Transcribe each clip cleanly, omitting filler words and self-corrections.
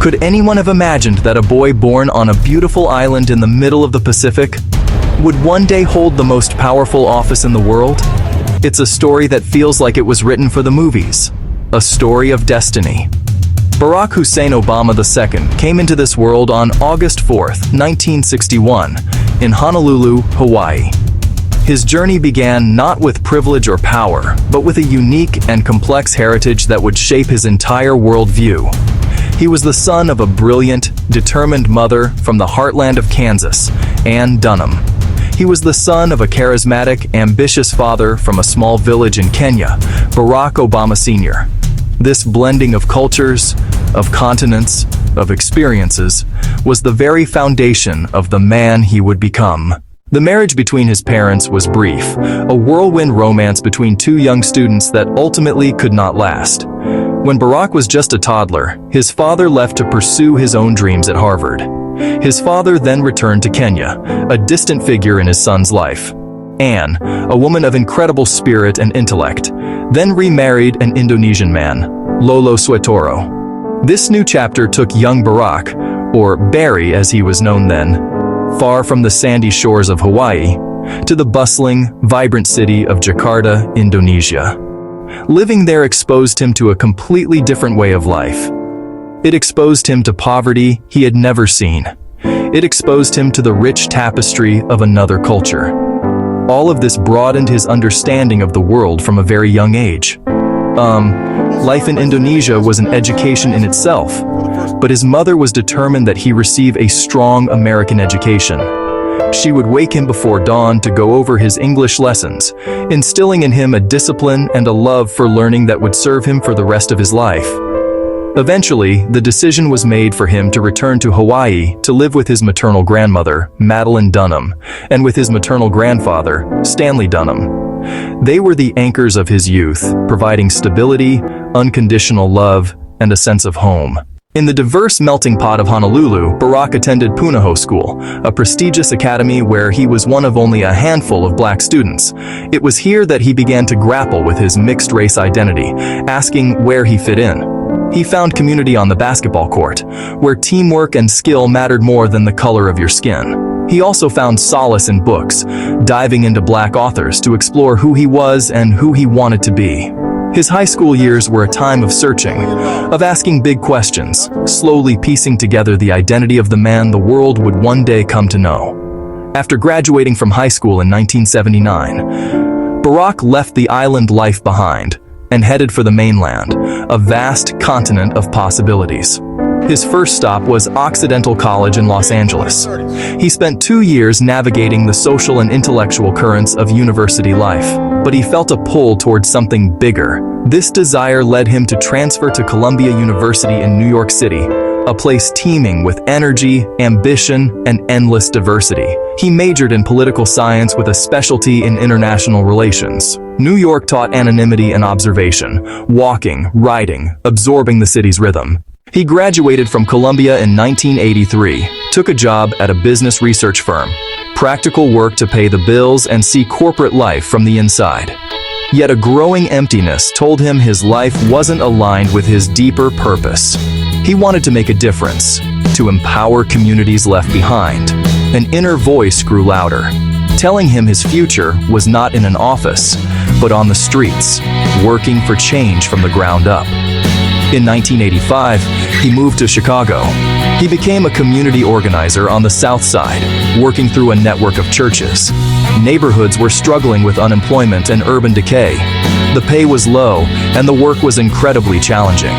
Could anyone have imagined that a boy born on a beautiful island in the middle of the Pacific would one day hold the most powerful office in the world? It's a story that feels like it was written for the movies. A story of destiny. Barack Hussein Obama II came into this world on August 4, 1961, in Honolulu, Hawaii. His journey began not with privilege or power, but with a unique and complex heritage that would shape his entire worldview. He was the son of a brilliant, determined mother from the heartland of Kansas, Ann Dunham. He was the son of a charismatic, ambitious father from a small village in Kenya, Barack Obama Sr. This blending of cultures, of continents, of experiences, was the very foundation of the man he would become. The marriage between his parents was brief, a whirlwind romance between two young students that ultimately could not last. When Barack was just a toddler, his father left to pursue his own dreams at Harvard. His father then returned to Kenya, a distant figure in his son's life. Anne, a woman of incredible spirit and intellect, then remarried an Indonesian man, Lolo Suetoro. This new chapter took young Barack, or Barry as he was known then, far from the sandy shores of Hawaii, to the bustling, vibrant city of Jakarta, Indonesia. Living there exposed him to a completely different way of life. It exposed him to poverty he had never seen. It exposed him to the rich tapestry of another culture. All of this broadened his understanding of the world from a very young age. Life in Indonesia was an education in itself, but his mother was determined that he receive a strong American education. She would wake him before dawn to go over his English lessons, instilling in him a discipline and a love for learning that would serve him for the rest of his life. Eventually, the decision was made for him to return to Hawaii to live with his maternal grandmother, Madeline Dunham, and with his maternal grandfather, Stanley Dunham. They were the anchors of his youth, providing stability, unconditional love, and a sense of home. In the diverse melting pot of Honolulu, Barack attended Punahou School, a prestigious academy where he was one of only a handful of black students. It was here that he began to grapple with his mixed-race identity, asking where he fit in. He found community on the basketball court, where teamwork and skill mattered more than the color of your skin. He also found solace in books, diving into black authors to explore who he was and who he wanted to be. His high school years were a time of searching, of asking big questions, slowly piecing together the identity of the man the world would one day come to know. After graduating from high school in 1979, Barack left the island life behind and headed for the mainland, a vast continent of possibilities. His first stop was Occidental College in Los Angeles. He spent 2 years navigating the social and intellectual currents of university life, but he felt a pull towards something bigger. This desire led him to transfer to Columbia University in New York City, a place teeming with energy, ambition, and endless diversity. He majored in political science with a specialty in international relations. New York taught anonymity and observation, walking, writing, absorbing the city's rhythm. He graduated from Columbia in 1983, took a job at a business research firm, practical work to pay the bills and see corporate life from the inside. Yet a growing emptiness told him his life wasn't aligned with his deeper purpose. He wanted to make a difference, to empower communities left behind. An inner voice grew louder, telling him his future was not in an office, but on the streets, working for change from the ground up. In 1985, he moved to Chicago. He became a community organizer on the South Side, working through a network of churches. Neighborhoods were struggling with unemployment and urban decay. The pay was low, and the work was incredibly challenging.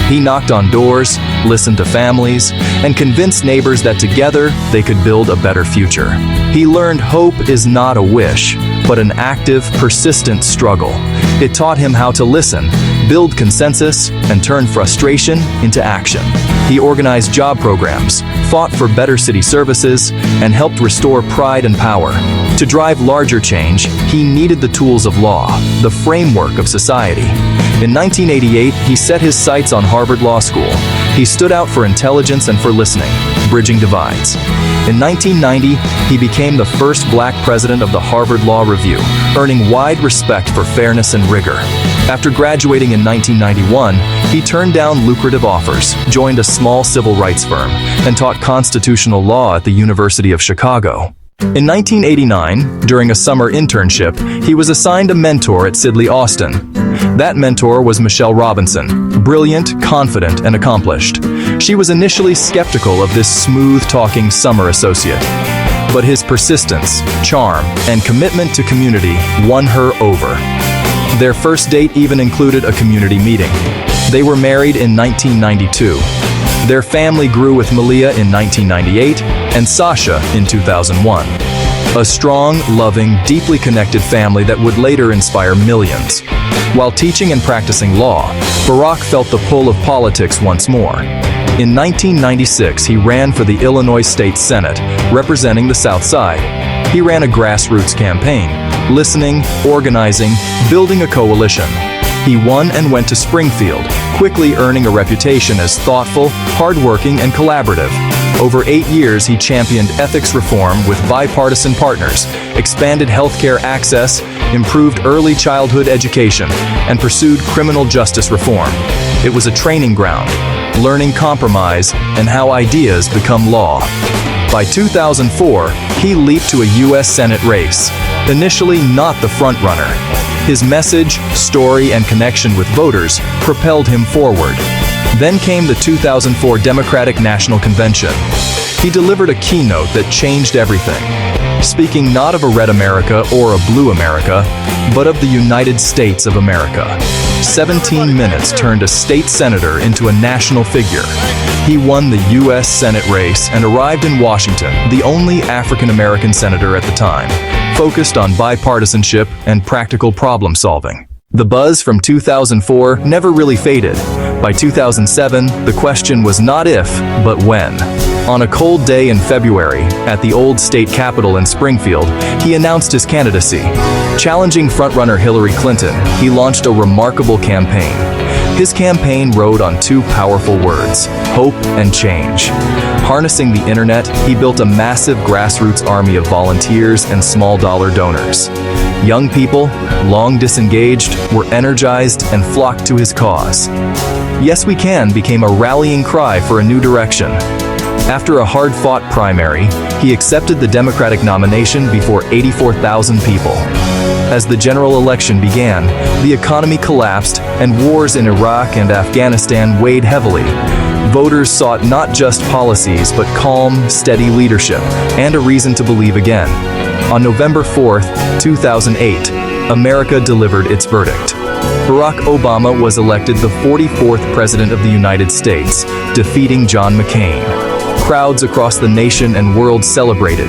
He knocked on doors, listened to families, and convinced neighbors that together they could build a better future. He learned hope is not a wish, but an active, persistent struggle. It taught him how to listen, build consensus, and turn frustration into action. He organized job programs, fought for better city services, and helped restore pride and power. To drive larger change, he needed the tools of law, the framework of society. In 1988, he set his sights on Harvard Law School. He stood out for intelligence and for listening. bridging divides. In 1990, he became the first black president of the Harvard Law Review, earning wide respect for fairness and rigor. After graduating in 1991, he turned down lucrative offers, joined a small civil rights firm, and taught constitutional law at the University of Chicago. In 1989, during a summer internship, he was assigned a mentor at Sidley Austin. That mentor was Michelle Robinson, brilliant, confident, and accomplished. She was initially skeptical of this smooth-talking summer associate. But his persistence, charm, and commitment to community won her over. Their first date even included a community meeting. They were married in 1992. Their family grew with Malia in 1998 and Sasha in 2001. A strong, loving, deeply connected family that would later inspire millions. While teaching and practicing law, Barack felt the pull of politics once more. In 1996, he ran for the Illinois State Senate, representing the South Side. He ran a grassroots campaign, listening, organizing, building a coalition. He won and went to Springfield, quickly earning a reputation as thoughtful, hardworking, and collaborative. Over 8 years, he championed ethics reform with bipartisan partners, expanded healthcare access, improved early childhood education, and pursued criminal justice reform. It was a training ground, learning compromise and how ideas become law. By 2004, he leaped to a U.S. Senate race, initially not the frontrunner. His message, story, and connection with voters propelled him forward. Then came the 2004 Democratic National Convention. He delivered a keynote that changed everything, speaking not of a red America or a blue America, but of the United States of America. 17 minutes turned a state senator into a national figure. He won the U.S. Senate race and arrived in Washington, the only African-American senator at the time, focused on bipartisanship and practical problem solving. The buzz from 2004 never really faded. By 2007, the question was not if, but when. On a cold day in February, at the old state capitol in Springfield, he announced his candidacy. Challenging frontrunner Hillary Clinton, he launched a remarkable campaign. His campaign rode on two powerful words: hope and change. Harnessing the internet, he built a massive grassroots army of volunteers and small-dollar donors. Young people, long disengaged, were energized and flocked to his cause. Yes We Can became a rallying cry for a new direction. After a hard-fought primary, he accepted the Democratic nomination before 84,000 people. As the general election began, the economy collapsed and wars in Iraq and Afghanistan weighed heavily. Voters sought not just policies but calm, steady leadership and a reason to believe again. On November 4, 2008, America delivered its verdict. Barack Obama was elected the 44th President of the United States, defeating John McCain. Crowds across the nation and world celebrated,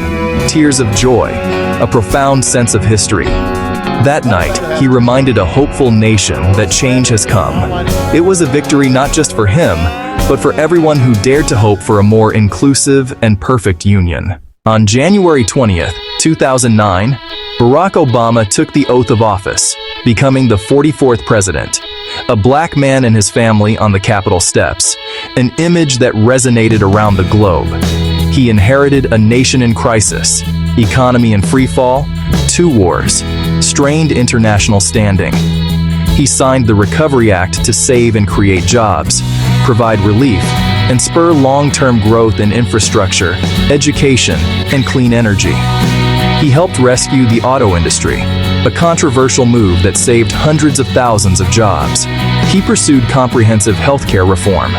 tears of joy, a profound sense of history. That night, he reminded a hopeful nation that change has come. It was a victory not just for him, but for everyone who dared to hope for a more inclusive and perfect union. On January 20th, 2009, Barack Obama took the oath of office, becoming the 44th president. A black man and his family on the Capitol steps, an image that resonated around the globe. He inherited a nation in crisis, economy in freefall, 2 wars, strained international standing. He signed the Recovery Act to save and create jobs, provide relief, and spur long-term growth in infrastructure, education, and clean energy. He helped rescue the auto industry, a controversial move that saved hundreds of thousands of jobs. He pursued comprehensive healthcare reform,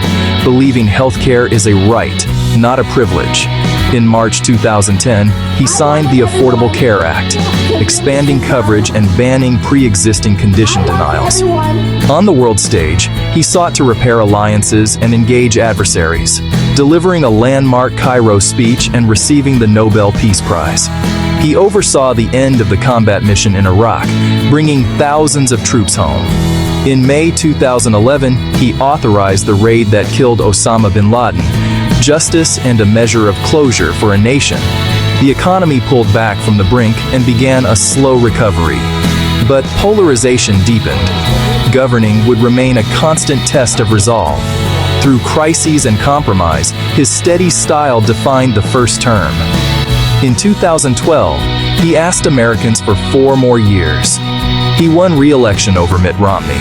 believing healthcare is a right, not a privilege. In March 2010, he signed the Affordable Care Act, expanding coverage and banning pre-existing condition denials. On the world stage, he sought to repair alliances and engage adversaries, delivering a landmark Cairo speech and receiving the Nobel Peace Prize. He oversaw the end of the combat mission in Iraq, bringing thousands of troops home. In May 2011, he authorized the raid that killed Osama bin Laden, justice and a measure of closure for a nation. The economy pulled back from the brink and began a slow recovery. But polarization deepened. Governing would remain a constant test of resolve. Through crises and compromise, his steady style defined the first term. In 2012, he asked Americans for 4 more years. He won re-election over Mitt Romney,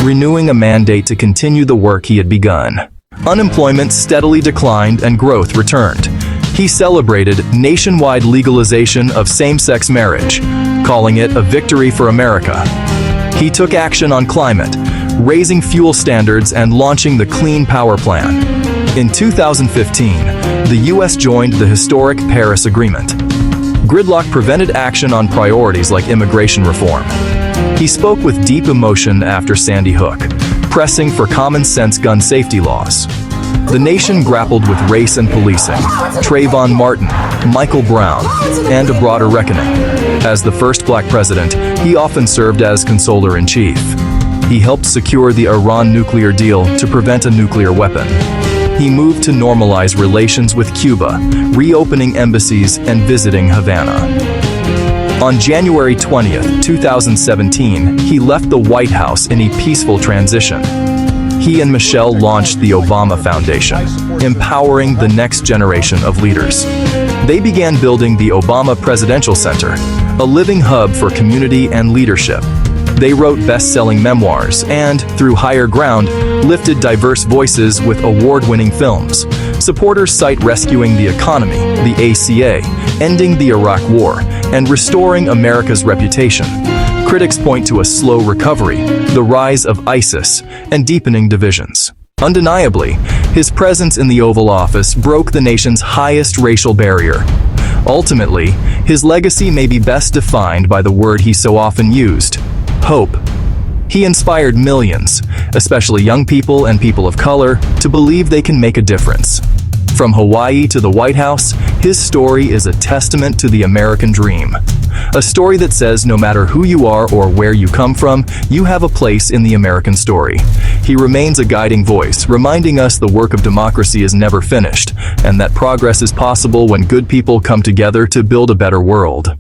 renewing a mandate to continue the work he had begun. Unemployment steadily declined and growth returned. He celebrated nationwide legalization of same-sex marriage, calling it a victory for America. He took action on climate, raising fuel standards and launching the Clean Power Plan. In 2015, the U.S. joined the historic Paris Agreement. Gridlock prevented action on priorities like immigration reform. He spoke with deep emotion after Sandy Hook, pressing for common-sense gun safety laws. The nation grappled with race and policing, Trayvon Martin, Michael Brown, and a broader reckoning. As the first black president, he often served as consoler-in-chief. He helped secure the Iran nuclear deal to prevent a nuclear weapon. He moved to normalize relations with Cuba, reopening embassies and visiting Havana. On January 20, 2017, he left the White House in a peaceful transition. He and Michelle launched the Obama Foundation, empowering the next generation of leaders. They began building the Obama Presidential Center, a living hub for community and leadership. They wrote best-selling memoirs and, through Higher Ground, lifted diverse voices with award-winning films. Supporters cite rescuing the economy, the ACA, ending the Iraq War, and restoring America's reputation. Critics point to a slow recovery, the rise of ISIS, and deepening divisions. Undeniably, his presence in the Oval Office broke the nation's highest racial barrier. Ultimately, his legacy may be best defined by the word he so often used: hope. He inspired millions, especially young people and people of color, to believe they can make a difference. From Hawaii to the White House, his story is a testament to the American dream. A story that says no matter who you are or where you come from, you have a place in the American story. He remains a guiding voice, reminding us the work of democracy is never finished, and that progress is possible when good people come together to build a better world.